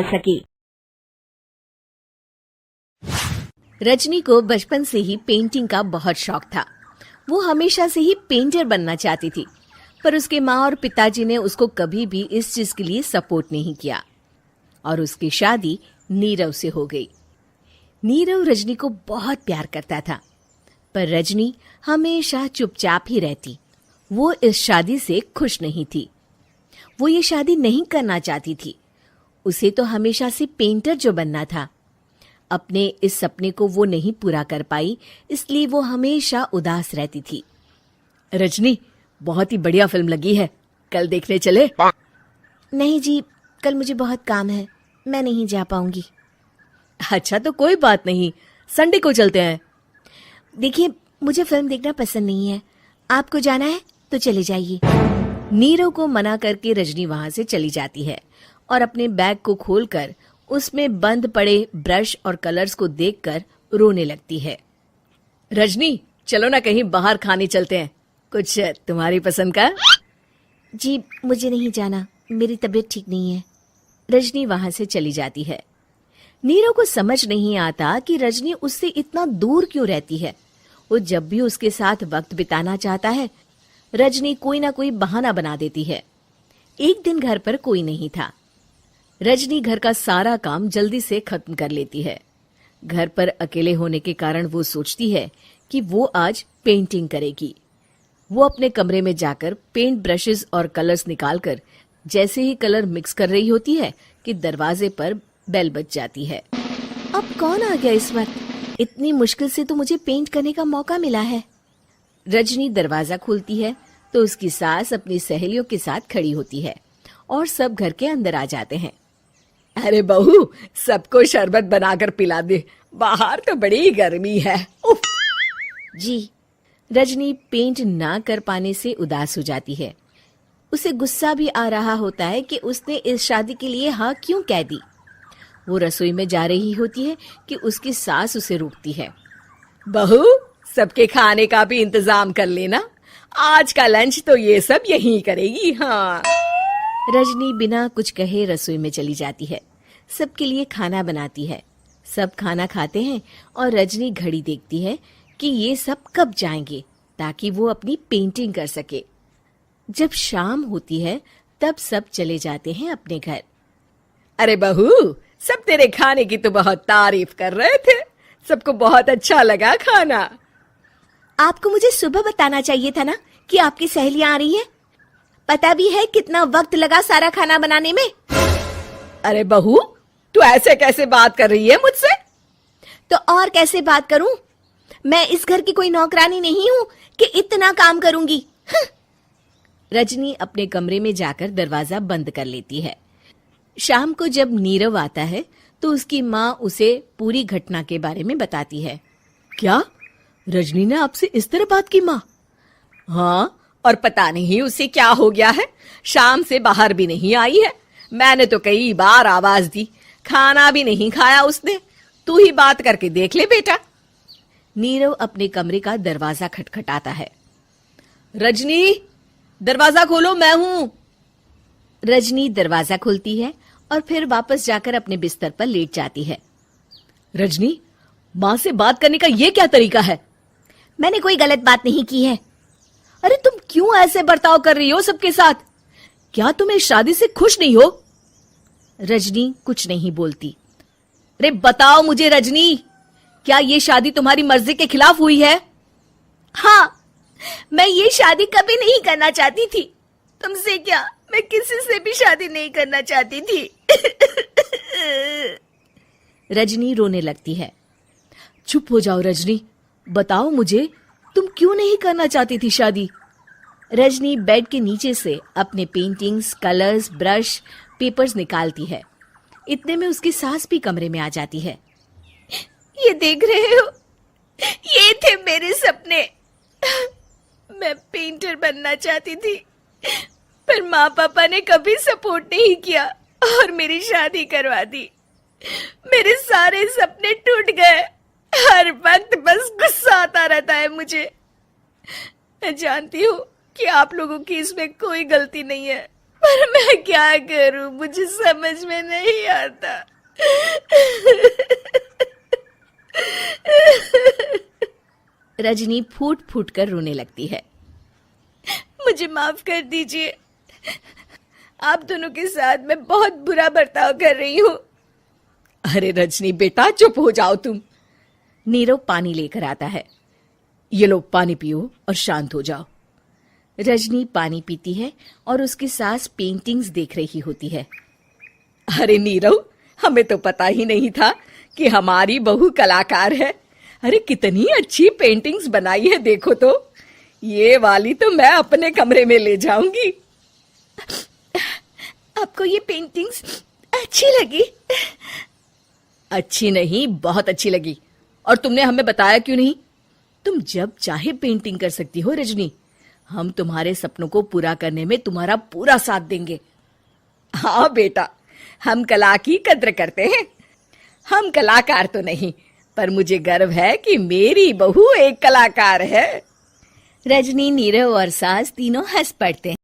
सके। रजनी को बचपन से ही पेंटिंग का बहुत शौक था। वो हमेशा से ही पेंटर बनना चाहती थी, पर उसके माँ और पिताजी ने उसको कभी भी इस चीज के लिए सपोर्ट नहीं किया और उसकी शादी नीरव से हो गई। नीरव रजनी को बहुत प्यार करता था, पर रजनी हमेशा चुपचाप ही रहती। वो इस शादी से खुश नहीं थी। वो ये शादी नहीं करना चाहती थी। उसे तो हमेशा से पेंटर जो बनना था। अपने इस सपने को वो नहीं पूरा कर पाई, इसलिए वो हमेशा उदास रहती थी। रजनी, बहुत ही बढ़िया फिल्म लगी है, कल देखने चले? नहीं जी, कल मुझे बहुत काम है, मैं नहीं जा पाऊंगी। अच्छा तो कोई बात नहीं, संडे को चलते हैं। देखिए, मुझे फिल्म देखना पसंद नहीं है। आपको जाना है तो चले जाइए। नीरव को मना करके रजनी वहां से चली जाती है और अपने बैग को खोलकर उसमें बंद पड़े ब्रश और कलर्स को देखकर रोने लगती है। रजनी, चलो ना कहीं बाहर खाने चलते हैं, कुछ तुम्हारी पसंद का। जी, मुझे नहीं जाना, मेरी तबीयत ठीक नहीं है। रजनी वहां से चली जाती है। नीरव को समझ नहीं आता कि रजनी उससे इतना दूर क्यों रहती है। वो जब भी उसके साथ वक्त बिताना चाहता है, रजनी कोई ना कोई बहाना बना देती है। एक दिन घर पर कोई नहीं था। रजनी घर का सारा काम जल्दी से खत्म कर लेती है। घर पर अकेले होने के कारण वो सोचती है कि वो आज पेंटिंग करेगी। वो अपने कमरे में जाकर पेंट ब्रशेस और कलर्स निकालकर जैसे ही कलर मिक्स कर रही होती है कि दरवाजे पर बेल बज जाती है। अब कौन आ गया इस वक्त? इतनी मुश्किल से तो मुझे पेंट करने का मौका मिला है। रजनी दरवाजा खोलती है तो उसकी सास अपनी सहेलियों के साथ खड़ी होती है और सब घर के अंदर आ जाते हैं। अरे बहू, सबको शरबत बनाकर पिला दे, बाहर तो बड़ी गर्मी है। उफ। जी। रजनी पेंट ना कर पाने से उदास हो जाती है। उसे गुस्सा भी आ रहा होता है कि उसने इस शादी के लिए हाँ क्यों कह दी। वो रसोई में जा रही होती है कि उसकी सास उसे रोकती है। बहू, सबके खाने का भी इंतजाम कर लेना, आज का लंच तो ये सब यहीं करेगी। हाँ। रजनी बिना कुछ कहे रसोई में चली जाती है। सबके लिए खाना बनाती है। सब खाना खाते हैं और रजनी घड़ी देखती है कि ये सब कब जाएंगे ताकि वो अपनी पेंटिंग कर सके। जब शाम होती है तब सब चले जाते हैं अपने घर। अरे बहू, सब तेरे खाने की तो बहुत तारीफ कर रहे थे, सबको बहुत अच्छा लगा खाना। आपको मुझे सुबह बताना चाहिए था ना कि आपकी सहेलियां आ रही हैं। पता भी है कितना वक्त लगा सारा खाना बनाने में। अरे बहू, तू ऐसे कैसे बात कर रही है मुझसे? तो और कैसे बात करूं? मैं इस घर की कोई नौकरानी नहीं हूं कि इतना काम करूंगी। रजनी अपने कमरे में जाकर दरवाजा बंद कर लेती है। शाम को जब नीरव आता है तो उसकी माँ उसे पूरी घटना के बारे में बताती है। क्या रजनी ने आपसे इस तरह बात की माँ? हाँ, और पता नहीं उसे क्या हो गया है, शाम से बाहर भी नहीं आई है। मैंने तो कई बार आवाज दी, खाना भी नहीं खाया उसने। तू ही बात करके देख ले बेटा। नीरव अपने कमरे का दरवाजा खटखटाता है। रजनी, दरवाजा खोलो, मैं हूं। रजनी दरवाजा खोलती है और फिर वापस जाकर अपने बिस्तर पर लेट जाती है। रजनी, माँ से बात करने का ये क्या तरीका है? मैंने कोई गलत बात नहीं की है। अरे तुम क्यों ऐसे बर्ताव कर रही हो सबके साथ? क्या तुम इस शादी से खुश नहीं हो? रजनी कुछ नहीं बोलती। अरे बताओ मुझे रजनी, क्या ये शादी तुम्हारी मर्जी के खिलाफ हुई है? हाँ, मैं ये शादी कभी नहीं करना चाहती थी। तुमसे क्या, मैं किसी से भी शादी नहीं करना चाहती थी। रजनी रोने लगती है। चुप हो जाओ रजनी, बताओ मुझे, तुम क्यों नहीं करना चाहती थी शादी? रजनी बेड के नीचे से अपने पेंटिंग्स, कलर्स, ब्रश, पेपर्स निकालती है। इतने में उसकी सास भी कमरे में आ जाती है। ये देख रहे हो, ये थे मेरे सपने। मैं पेंटर बनना चाहती थी, पर माँ पापा ने कभी सपोर्ट नहीं किया और मेरी शादी करवा दी। मेरे सारे सपने टूट गए। हर वक्त बस गुस्सा आता रहता है मुझे। मैं जानती हूँ कि आप लोगों की इसमें कोई गलती नहीं है, पर मैं क्या करूं, मुझे समझ में नहीं आता। रजनी फूट फूट कर रोने लगती है। मुझे माफ कर दीजिए, आप दोनों के साथ मैं बहुत बुरा बर्ताव कर रही हूँ। अरे रजनी बेटा, चुप हो जाओ तुम। नीरव पानी लेकर आता है। ये लो पानी पियो और शांत हो जाओ। रजनी पानी पीती है और उसकी सास पेंटिंग्स देख रही होती है। अरे नीरव, हमें तो पता ही नहीं था कि हमारी बहू कलाकार है। अरे कितनी अच्छी पेंटिंग्स बनाई है, देखो तो। ये वाली तो मैं अपने कमरे में ले जाऊंगी। आपको ये पेंटिंग्स अच्छी लगी? अच्छी नहीं, बहुत अच्छी लगी। और तुमने हमें बताया क्यों नहीं? तुम जब चाहे पेंटिंग कर सकती हो रजनी। हम तुम्हारे सपनों को पूरा करने में तुम्हारा पूरा साथ देंगे। हाँ बेटा, हम कला की कद्र करते हैं। हम कलाकार तो नहीं, पर मुझे गर्व है कि मेरी बहू एक कलाकार है। रजनी, नीरव और सास तीनों हंस पड़ते हैं।